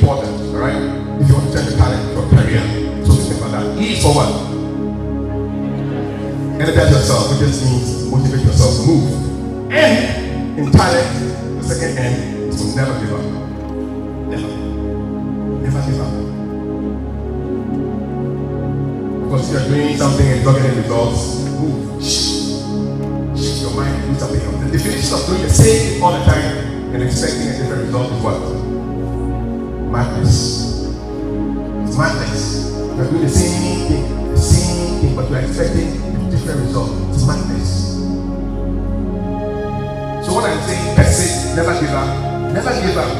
important, all right? If you want to turn your talent into a career, so think about that. E is for what? Energize yourself, which just means motivate yourself to move. N in talent, the second N is to never give up. Never. Never give up. Because if you're doing something and not getting results, move. Shift your mind and do something else. The definition of doing the same thing all the time and expecting a different result is what? Madness. It's madness. You're doing the same thing, but you're expecting a different result. It's madness. So what I'm saying, that's it. Never give up. Never give up.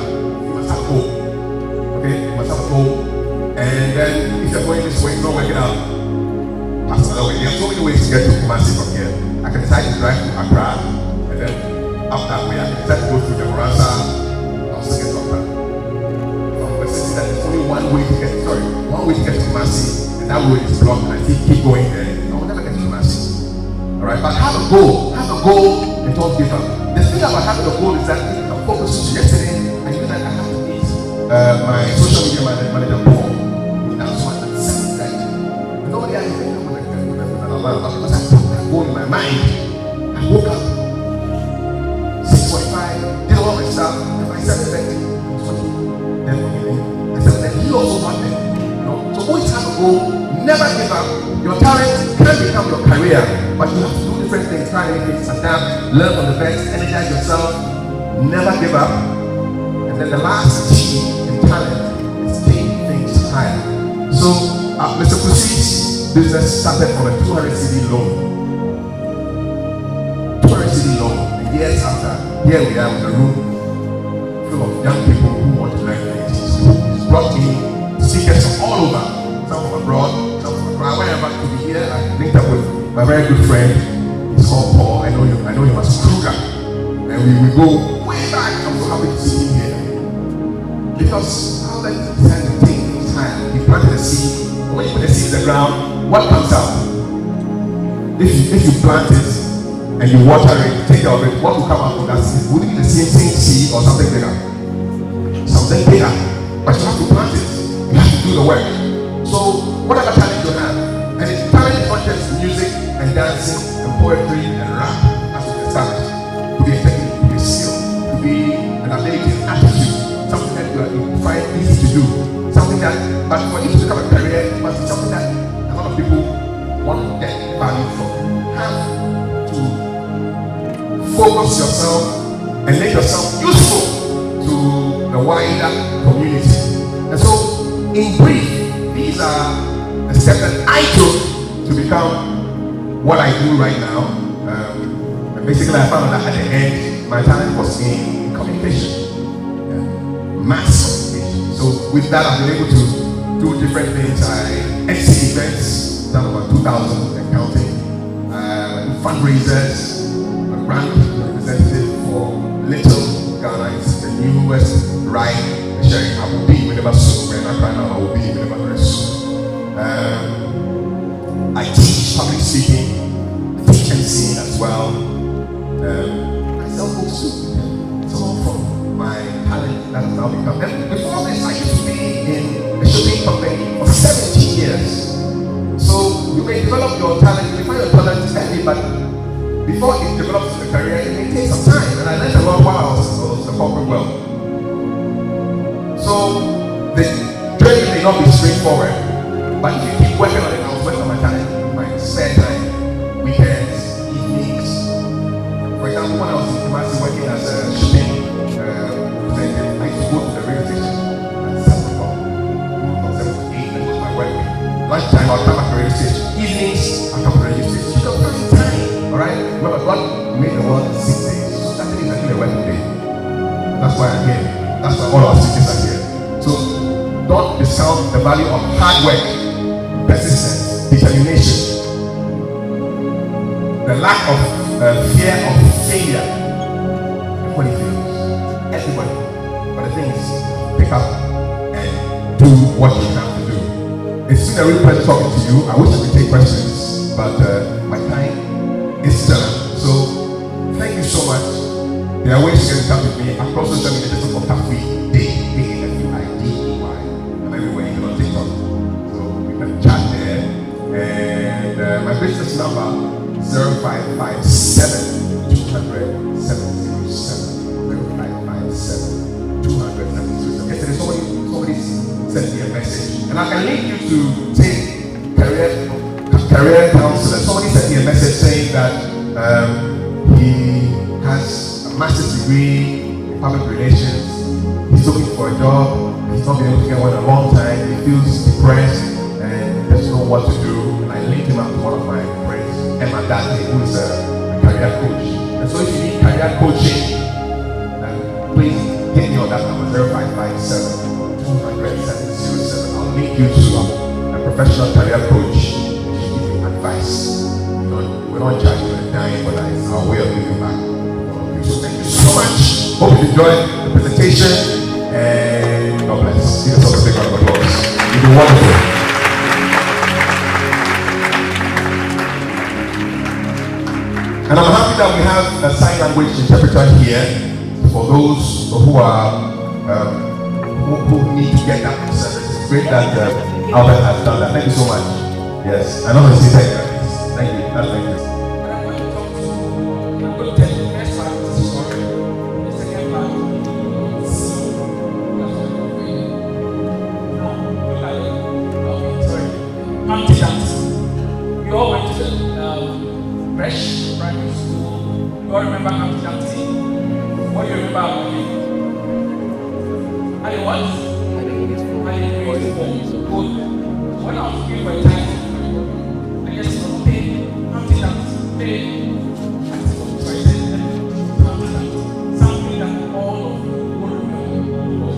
You must have hope. Okay? You must have hope. And then if you're going this way, it's not working out. That's another way. There are so many ways to get to Kumasi from here. I can decide to drive to Accra, and then up that way, I can decide to go through the Moransa. I'll still get to Accra. But since that there's only one way to get to Kumasi, and that road is blocked, and I keep going there, I will never get to Kumasi. Alright, but have a goal. Have a goal and don't give up. The thing about having a goal is that you can focus. Yesterday, I knew that I have to meet my social media manager, Paul. That's one at 7:30. Nobody has anything with an alarm, but because I put that goal in my mind, I woke up 6:45, did all my stuff, and by 7:30, then I said that he also wanted. So always have a goal, never give up. Your talent can become your career, but you have to do different things, try anything, adapt, learn from the best, energize yourself, never give up. And then the last T in talent is take things higher. So Mr. Kusi's business started from a 200 CD loan. 200 CD loan. And years after, here we are with a room full of young people who want to learn things. He's brought me speakers from all over, some from abroad, some from Accra, wherever to be here. I linked up with my very good friend. He's called Paul. I know him as Kruger. And we go way back. I'm so happy to see him here. Because how that decided to take things higher. He planted a seed. When you put the seed in the ground, what comes out? If you plant it and you water it, take care of it, what will come out of that seed? Would it be the same seed or something bigger? Something bigger. But you have to plant it. You have to do the work. So whatever talent you have, and if talent is not just music and dancing and poetry and rap, that's what it's talent. To be a technique, to be a skill, to be an ability, an attitude, something that you find easy to do, something that, but for it to become a career, it must be something that a lot of people want to get value from. Have to focus yourself and make yourself useful to the wider community. And so, in brief, these are the steps that I took to become what I do right now. And basically, I found out that at the end, my talent was in communication, mass communication. So, with that, I've been able to do different things. I MC events, done about 2,000 and counting, fundraisers, a brand representative for Little Ghana, it's the newest ride. Sharing, I will be whenever soon. When I cry now, I will be whenever very soon. I teach public speaking, I teach MCing as well. I sell books too. It's all from my talent that has now become. And before this, I used to be in a shipping company for 17 years. So you may develop your talent, you may find your talent early, but before it develops in a career, it may take some time. And I learned a lot while I was in the corporate world. So the journey may not be straightforward, but if you keep working on it, I was working on my talent in my spare time, weekends, evenings. For example, when I was in Kumasi working as a shipping representative, I used to go to the radio station at 7 o'clock, from 7 to 8, that was my work week. Lunchtime, I'll come at the radio station. Evenings, I'll come to the radio station. You don't have time, alright? Remember, God made the world in 6 days, so Saturday is actually a working day. That's why I'm here. That's why all our speakers are here. So don't discount the value of hard work, persistence, determination, the lack of fear of failure. Everybody fails. Everybody. But the thing is, pick up and do what you have to do. It's been a real pleasure talking to you. I wish I could take questions, but my time is done. So thank you so much. There are ways to get in touch with me across social media. Just look for Cafe Day, AFUID. this number 0557 200 707. 0557 200 707. Yesterday somebody sent me a message, and I can link you to take career counselor. Somebody sent me a message saying that he has a master's degree in public relations. He's looking for a job. He's not been able to get one in a long time. He feels depressed and doesn't know what to do. And I linked him up to one of my friends, Emma Dante, who is a career coach. And so if you need career coaching, please hit me on that number 0557 200 707. I'll link you to a professional career coach to give you advice. We don't charge you a dime, but it's our way of giving back. So thank you so much. Hope you enjoyed the presentation, and God bless. Give yourself a big round of applause. You've been wonderful. And I'm happy that we have a sign language interpreter here for those who are who need to get that service. It's great that Albert has done that. Thank you so much. Yes, I know the say thank you. Thank you. That's like this. You all went to the Fresh Primary School. You all remember Humpty Dumpty? What do you remember about him? And it was? Good. When I was looking for a time, I just said, hey, Humpty Dumpty, hey. So I said, Humpty Dumpty, something that all of you will remember.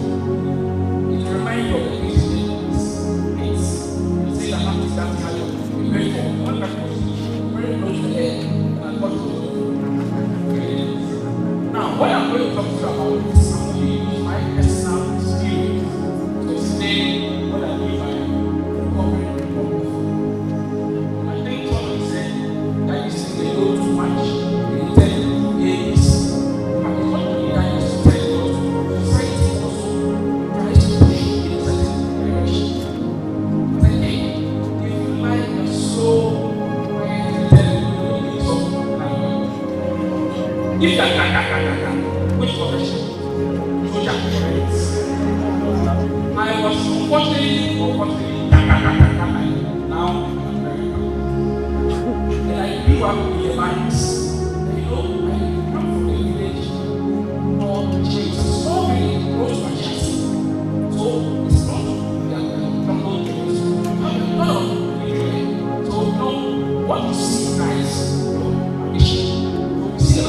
It reminds you of the things you did. You say that Humpty Dumpty had very close to the head, and I got to now, what I'm going to talk to you about is I'm going to use my personal experience to explain what I mean by recovering from love. I think somebody said that you say they know too much, they tell you ABC. But it's not only that you tell you, society also tries to push you in a certain direction. But hey, if you like your soul, if that which profession? Soldier, right? I was unfortunately now in America. And I grew up in the mines. And you know, I come from a village called James. So many roads were just. So it's not that jungle things. No. So no, what you see is nice, ambition. So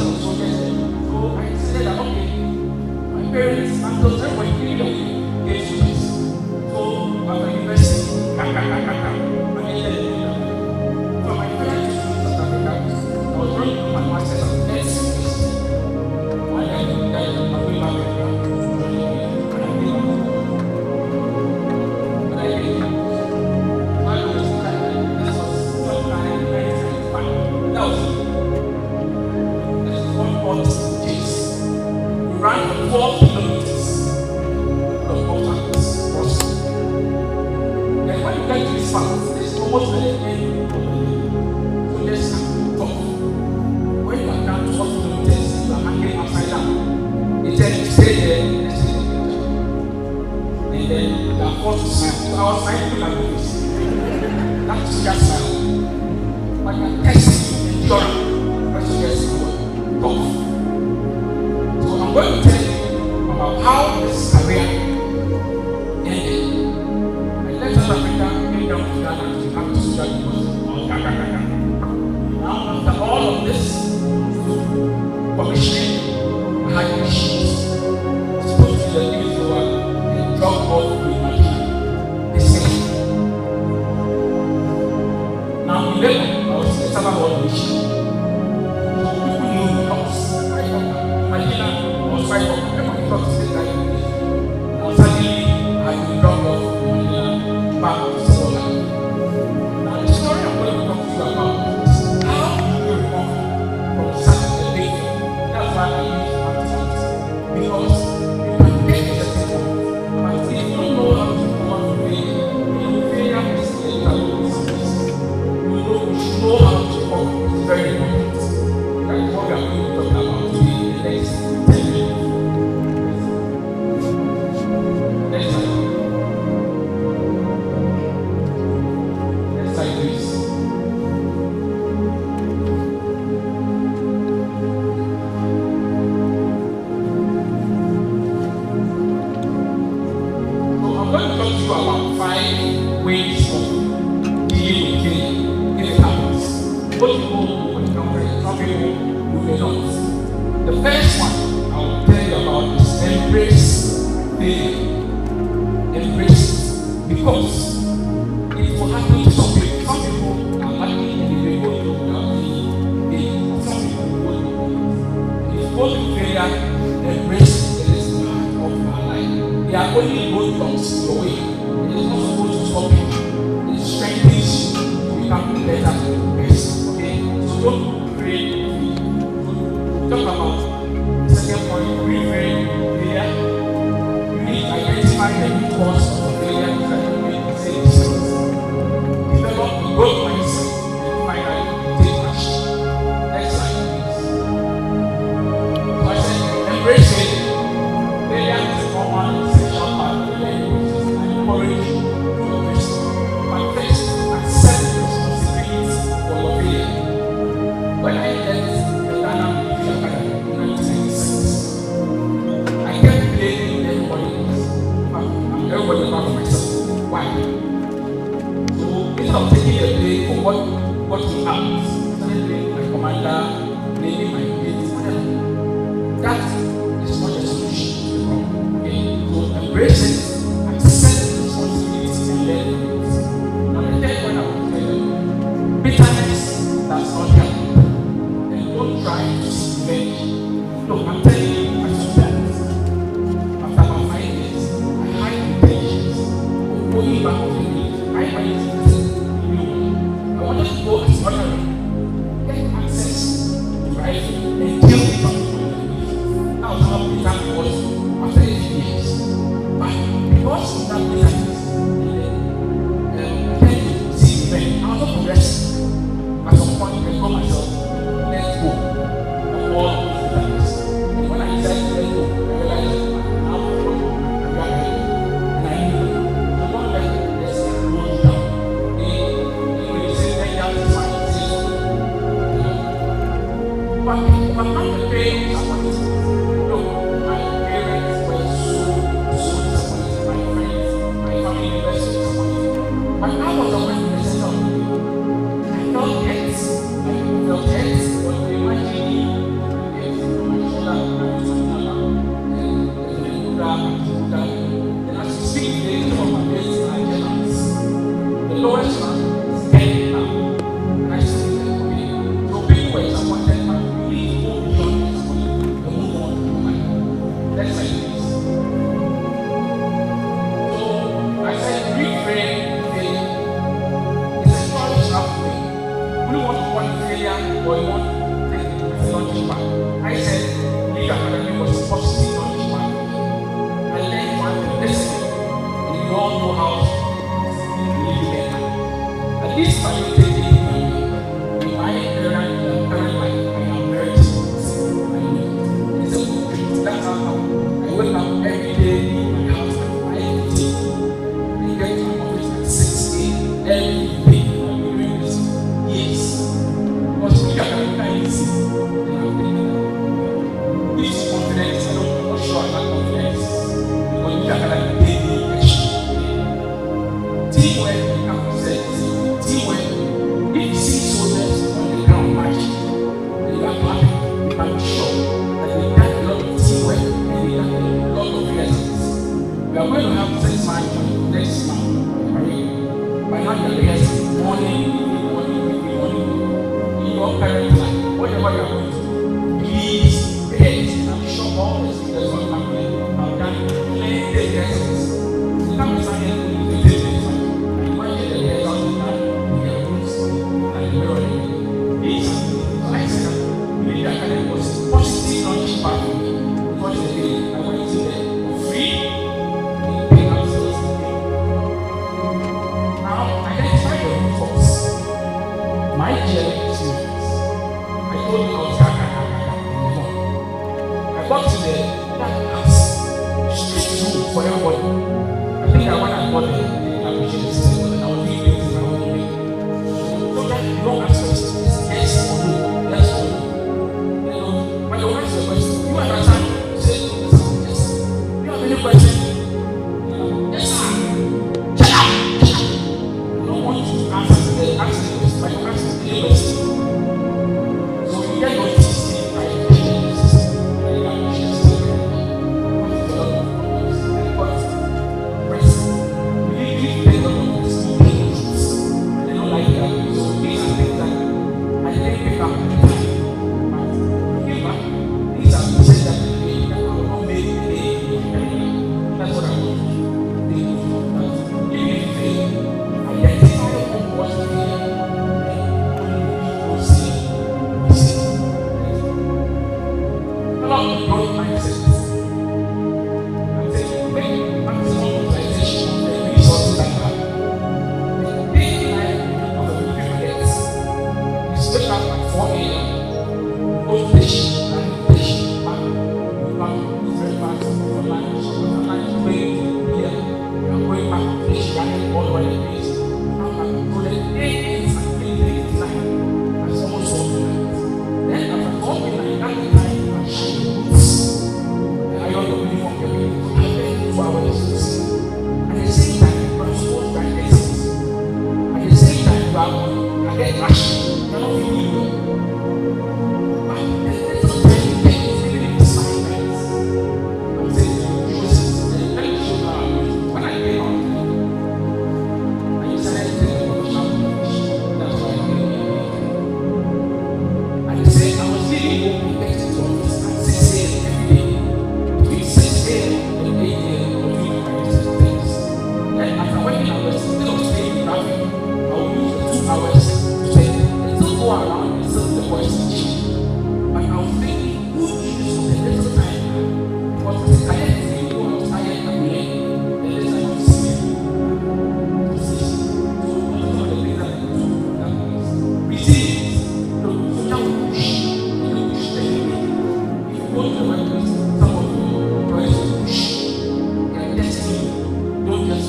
I said that okay, my parents and those that were giving away gave students. So after university, so my parents in South Africa, I was running to my master's at next university. And then I'm going back to America. But I did. This was sometime in 1995. That was James. We ran 4 kilometers of obstacles crossing. Then when you get to this part, it's almost at the end of the day. So let's talk. When you are done 12 kilometers, you are hanging upside down. They tell you stay there and stay there. And then you are forced to smile. So I was trying to like this. That's just smile. But you are testing endurance. That's just tough. I'm going to tell you about how this career ended. I left South Africa, came down to Ghana to become a soldier because of Gaga. Now, after all of this, commissioning, I had machines. Supposed to be the things over and drop off with my key. They say, now, 11, I was in the summer hall machine. So people knew the house. My dinner was 5 o'clock. Everybody thought to say that. Now suddenly, I will drop off my dinner back to Sola. Now the story I'm going to talk to you about is how you recover from such a big thing. That's why I use antidotes. Because you can take a certain one, but if you don't know how to recover from it, you will fail to see the trouble. You know I'm going to talk to you about 5 ways of dealing with failure if it happens. Most people will encounter it, some people will not. The first one I will tell you about is embrace failure. Embrace it. Because it will happen to some people. Some people are happy and they will go to failure. Some people will go to failure. If you go to failure, embrace it. It is part of our life. They are only roadblocks your way. It is not supposed to stop you. It strengthens you to become a better person. Okay? So don't pray. Talk about the second point, refrain failure. You need to identify the root cause of failure that you make mistakes. Develop a growth mindset and finally take action. Next slide, please. So I said, embrace failure. Failure is a common essential part of the language. I encourage you to embrace it. But first, accept the responsibilities for your failure. When I left the Ghana Military Academy in 1996, I kept blaming everybody else. Everybody apart from myself. Why? So instead of taking the blame for what we have, I started blaming my commander, blaming my mates, whatever. That is not the solution to the problem. Okay? So embrace it, accept the responsibility, and learn from it. Now the third one I will tell you, bitterness does not help. And don't try to seek revenge. Look, I'm telling you, I sometimes, after about 5 years, I had intentions of going back to the village. I wanted to go as honorary, get access to rifle, and kill the people. That was how bitter I was after 8 years. But because of that bitterness, I tend to see revenge. I was not progressing. At some point, I told myself, let's go. Of all these bitterness. And when I decided to let go, I realized that now I'm going to go. And I knew it. So don't let this roll you down. When you say let down, it's fine. Say so. But if I'm not the pain, look, my parents were so disappointed. My friends, my family were so disappointed. But I was the one in the center of the day. I felt hurt. I felt hurt. But they imagined me. My shoulder, I was talking about. And as you speak today, some of my mates are Germans. The lowest one is 10 now. And I said, okay. So people were disappointed, but we need to go beyond this point and move on to life. Next slide, please. So I said, reframe failure. It's a choice you have to make. We don't want to want failure or you want to take it as a launching pad. I said, League Academy was a positive launching pad. I learned one thing, listen, and you all know how to live better. At least by you taking it away, in my current life, I am very simple. I know it. It's a good thing. That's how I wake up every day in my house at 5 a.m. I get to my office at 6 a.m. every day. I've been doing this years. Because we are very easy. And I'm thinking that this confidence, I'm not sure I have confidence. Because we are going to pay me extra. Teamwork, like I said, teamwork. If you see soldiers on the ground marching, they are clapping. You can be sure that they got a lot of teamwork and they got a lot of rehearsals. We are going to have 6 months next month. By now, you're rehearsing morning, in your parent life, whatever you are going to do. Please rehearse. And I'm sure all the speakers will come here have done plenty of rehearsals. You can't be saying anything to this. Imagine the rehearsals you've done in your rooms and the mirror. These are so I said that Military Academy was a positive launching pad for me. Because the day I went in there for free, and paying up skills. Now, identify the root cause. My journey experience. I told you I was I got to the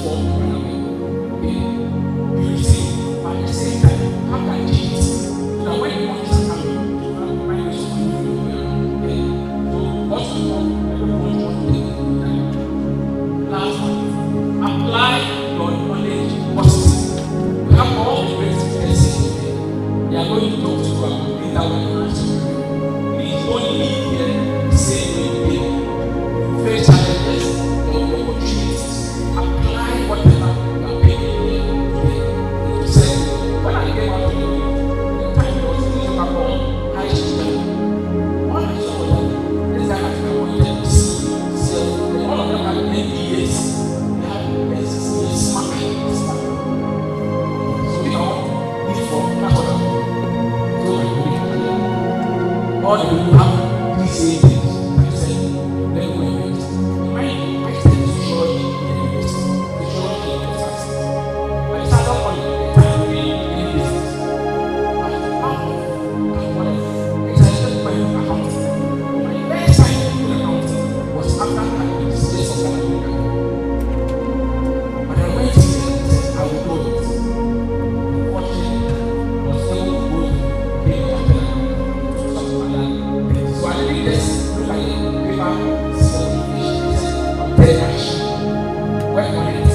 fall and run away. Okay? You receive, but at the same time, have that agility. So that when the monkeys are coming, you have to remind yourself and you know where. Okay? So what's the point? Everyone wants to take it. Last one. Apply your knowledge positively. We have all the great experiences today. They are going to talk to you about data when you answer. Please don't leave here the same way you did. You face challenges, there will be opportunities. Apply whatever you are paying here today. You said, when I came out of the time I was in the called high school, all I saw was that this guy has been wanted to see. So all of them have MBAs. They have smart. So you know, need for that's what I'm so I do it. All the people have these same things. I said, let me go and wait. I said, sociology and sociology and business. I started on the time in business. But out of whatever, I started by accounting. My first time in accounting was after I had this place of California. But I went to it and said, I will do it. Fortunately, I was able to go to the something like that. So I didn't just look at the paper, certification, I'm very action. Work on it.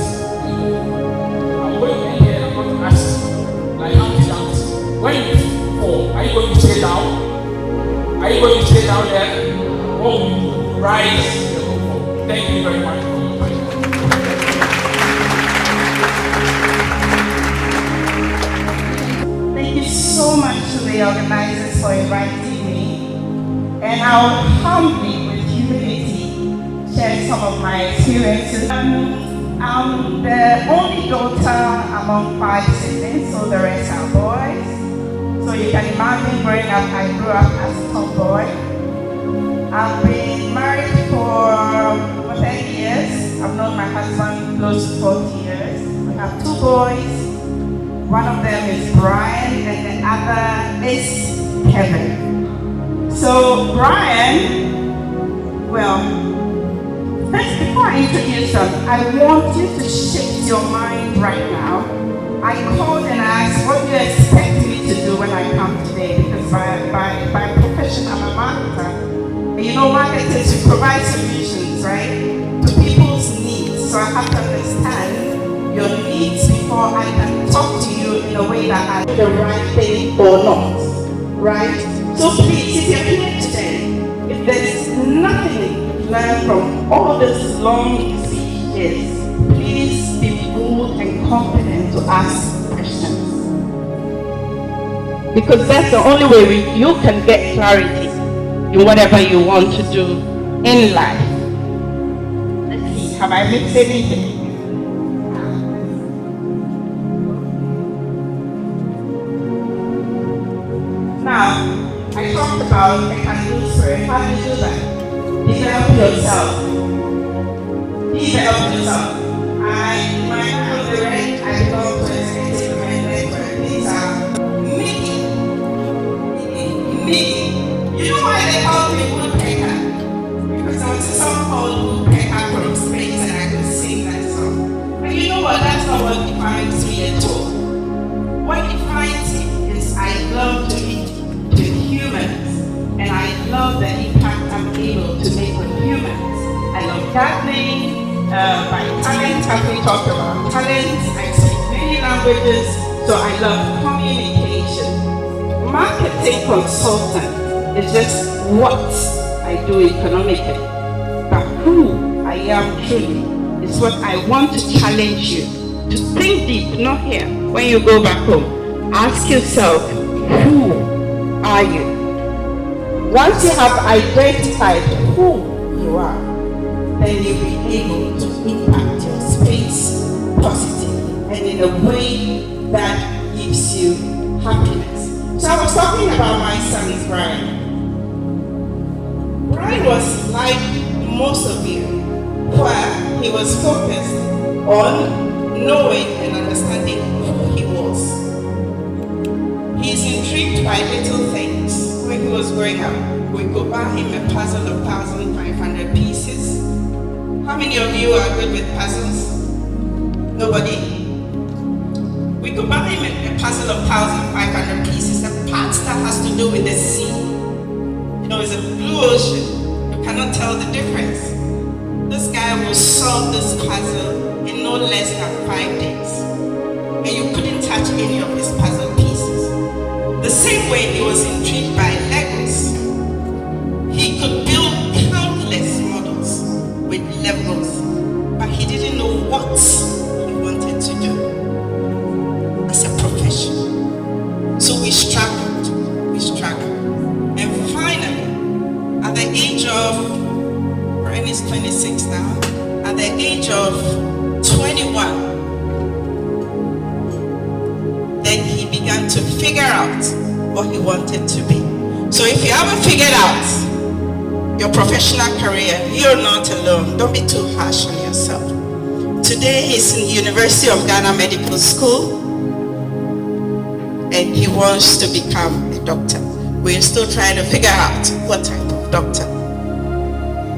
I'm going to here and I'm going to ask you, like Humpty Dumpty, when you fall, are you going to stay down? Are you going to stay down there? Or will you rise? Thank you very much for your time. Thank you so much to the organizers for inviting me. And I'll humbly, with humility, share some of my experiences. I'm the only daughter among 5 siblings, so the rest are boys. So you can imagine growing up, I grew up as a tomboy. I've been married for 10 years. I've known my husband close to 40 years. We have 2 boys. One of them is Brian and the other is Kevin. So Brian, well, first before I introduce them, I want you to shift your mind right now. I called and asked, what do you expect me to do when I come today? Because by profession, I'm a marketer. And you know, marketers, you provide solutions, right, to people's needs. So I have to understand your needs before I can talk to you in a way that I do the right thing or not, right? So please, if you're here today, if there's nothing you learn from all this long years, please be bold and confident to ask questions. Because that's the only way you can get clarity in whatever you want to do in life. Let's see, have I missed anything? Now, I talked about a candle spirit. How do you do that? Develop yourself. Develop yourself. In my time of the red, I belong to a executive network. These are Mickey. You know why they call me woodpecker? Because I was a song called Woodpecker from Space and I could sing that song. But you know what? That's not what defines me at all. What defines me is I love to eat with humans, and I love the impact I'm able to make with humans. I love gardening. My talent, as we talked about talent, I speak many languages, so I love communication. Marketing consultant is just what I do economically, but who I am truly is what I want to challenge you to think deep, not here. When you go back home, ask yourself, who are you? Once you have identified who you are, then you'll be able to impact your space positively and in a way that gives you happiness. So I was talking about my son, Brian. Brian was like most of you, where he was focused on knowing and understanding who he was. He's intrigued by little things. When he was growing up, we could buy him a puzzle of 1,500 pieces. How many of you are good with puzzles? Nobody? We could buy him a puzzle of 1,500 pieces, a part that has to do with the sea. You know, it's a blue ocean. You cannot tell the difference. This guy will solve this puzzle in no less than 5 days. And you couldn't touch any of his puzzle pieces. The same way he was intrigued by Legos. He could build countless models with Legos, but he didn't know what he wanted to do as a profession. So we struggled. And finally, at the age of, Brian is 26 now, at the age of 21, then he began to figure out what he wanted to be. So if you haven't figured out your professional career, you're not alone. Don't be too harsh on yourself. Today he's in the University of Ghana Medical School and he wants to become a doctor. We're still trying to figure out what type of doctor.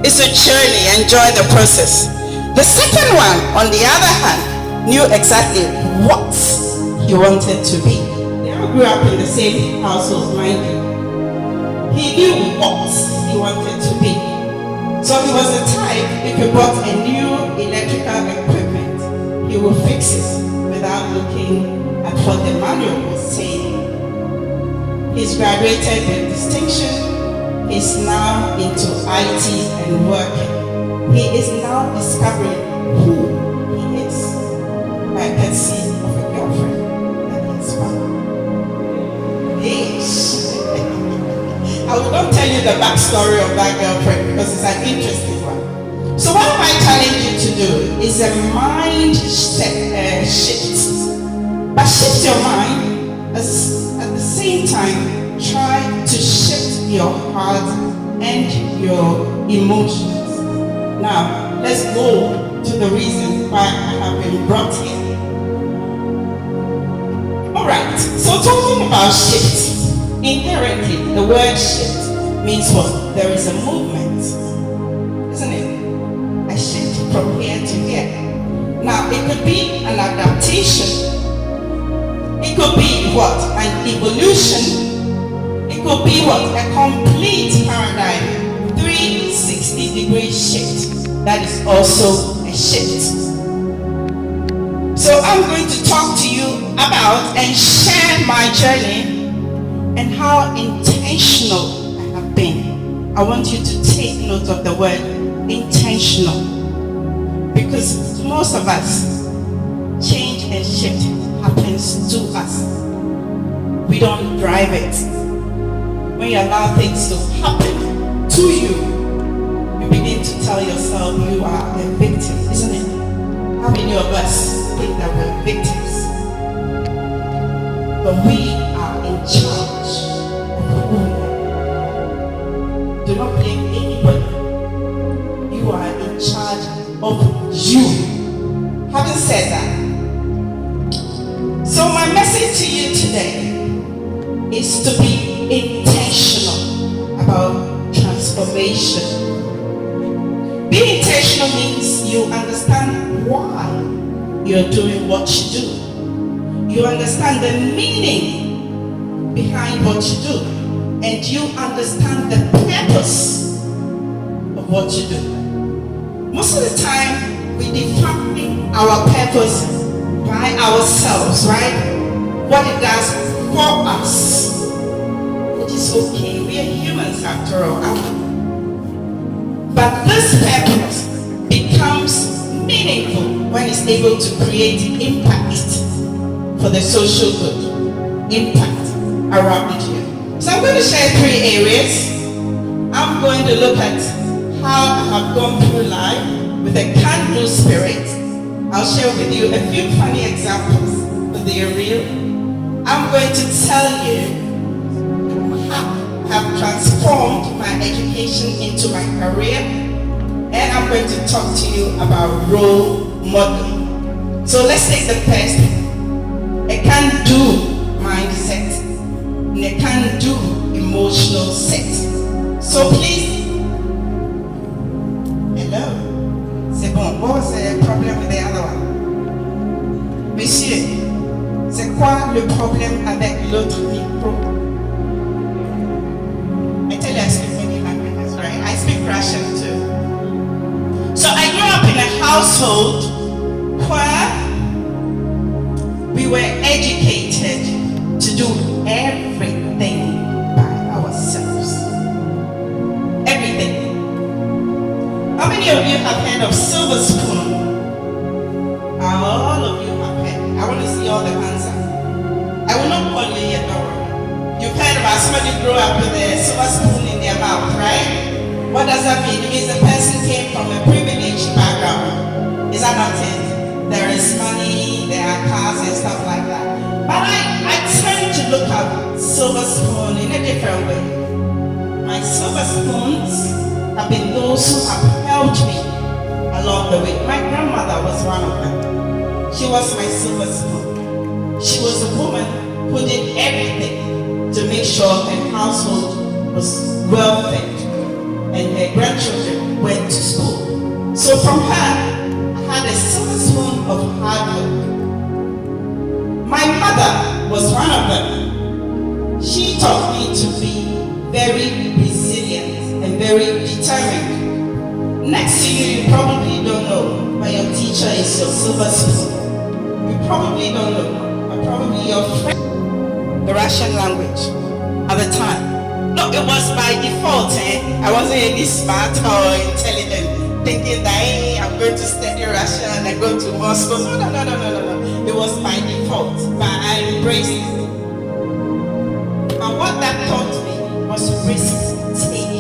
It's a journey, enjoy the process. The second one, on the other hand, knew exactly what he wanted to be. They all grew up in the same household, mind you. He knew what he wanted to be. So he was the type, if you bought a new electrical equipment, he would fix it without looking at what the manual was saying. He's graduated with distinction. He's now into IT and working. He is now discovering who he is by courtesy of a girlfriend that he has found. Yes. I will not tell you the backstory of that girlfriend because it's an interesting one. So what I challenge you to do is a mind shift. But shift your mind at the same time try to shift your heart and your emotions. Now let's go to the reason why I have been brought here. Alright, so talking about shift. Inherently, the word shift means what? There is a movement, isn't it? I shift from here to here. Now, it could be an adaptation. It could be what? An evolution. It could be what? A complete paradigm. 360-degree shift. That is also a shift. So I'm going to talk to you about and share my journey and how intentional I have been. I want you to take note of the word intentional. Because most of us, change and shift happens to us. We don't drive it. When you allow things to happen to you, you begin to tell yourself you are a victim, isn't it? How many of us think that we're victims? But we are in charge. Do not blame anybody. You are in charge of you. Having said that, so my message to you today is to be intentional about transformation. Being intentional means you understand why you're doing what you do. You understand the meaning behind what you do. And you understand the purpose of what you do. Most of the time, we define our purpose by ourselves, right? What it does for us. Which is okay, we are humans after all. But this purpose becomes meaningful when it's able to create impact for the social good. Impact around you. So I'm going to share 3 areas. I'm going to look at how I have gone through life with a can-do spirit. I'll share with you a few funny examples, but they are real. I'm going to tell you how I have transformed my education into my career. And I'm going to talk to you about role modeling. So let's take the first, a can-do mindset. And a can-do emotional set. So please, hello. C'est bon. What was the problem with the other one? Monsieur, c'est quoi le problème avec l'autre micro? I tell you I speak many languages, right? I speak Russian too. So I grew up in a household where we were educated to do everything by ourselves. Everything. How many of you have heard of silver spoon? All of you have heard. I want to see all the hands up. I will not call you yet, don't worry. You've heard about somebody grow up with a silver spoon in their mouth, right? What does that mean? It means the person came from a privileged background. Is that not it? There is money, there are cars and stuff like that. But I tend to look at silver spoon in a different way. My silver spoons have been those who have helped me along the way. My grandmother was one of them. She was my silver spoon. She was a woman who did everything to make sure her household was well fed and her grandchildren went to school. So from her, I had a silver spoon of hard work. My mother was one of them. She taught me to be very resilient and very determined. Next to you, you probably don't know, but your teacher is your silver spoon. You probably don't know, but probably your friend. The Russian language at the time. No, it was by default. I wasn't any smart or intelligent, thinking that hey, I'm going to study Russian and I go to Moscow. No. It was by default, but I embraced it. And what that taught me was risk taking.